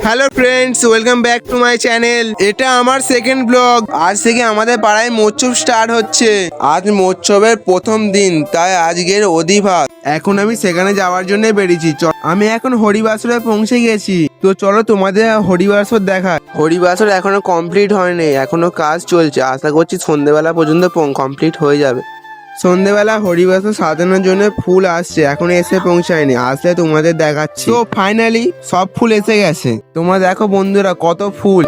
Hello friends, welcome back to my channel. এটা আমার second blog. আজ থেকে আমাদের পাড়ায় মৎস্য স্টার্ট হচ্ছে। আজ মৎস্যবের প্রথম দিন, তাই আজকের অধিবাস। এখন আমি সেখানে যাওয়ার জন্য বেরিয়েছি। আমি এখন হরিবাসরে পৌঁছে গেছি। তো চলো তোমাদের হরিবাসর দেখা। হরিবাসর এখনো কমপ্লিট হয়নি, এখনো কাজ চলছে। আশা করছি সন্ধ্যেবেলা পর্যন্ত কমপ্লিট হয়ে যাবে। সন্ধেবেলা হরিবাসর সাজানোর জন্য ফুল আসছে, এখন এসে পৌঁছায়নি, আসলে তোমাদের দেখাচ্ছি। তো ফাইনালি সব ফুল এসে গেছে। তোমরা দেখো বন্ধুরা কত ফুল।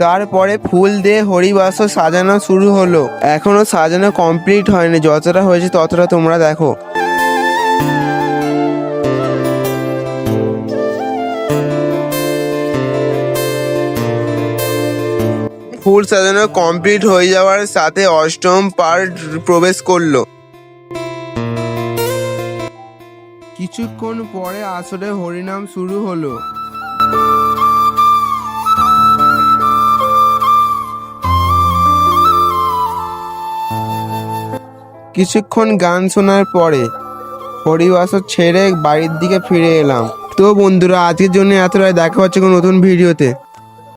তারপরে ফুল দিয়ে হরিবাসর সাজানো শুরু হলো। এখনো সাজানো কমপ্লিট হয়নি, যতটা হয়েছে ততটা তোমরা দেখো। ফুল সাজানো কমপ্লিট হয়ে যাওয়ার সাথে অষ্টম পার্ট প্রবেশ করলো। কিছুক্ষণ পরে আসরে হরিনাম শুরু হলো। কিছুক্ষণ গান শোনার পরে হরিবাসর ছেড়ে বাড়ির দিকে ফিরে এলাম। তো বন্ধুরা, আজকের জন্য এতটাই। দেখা হচ্ছে কোনো নতুন ভিডিওতে।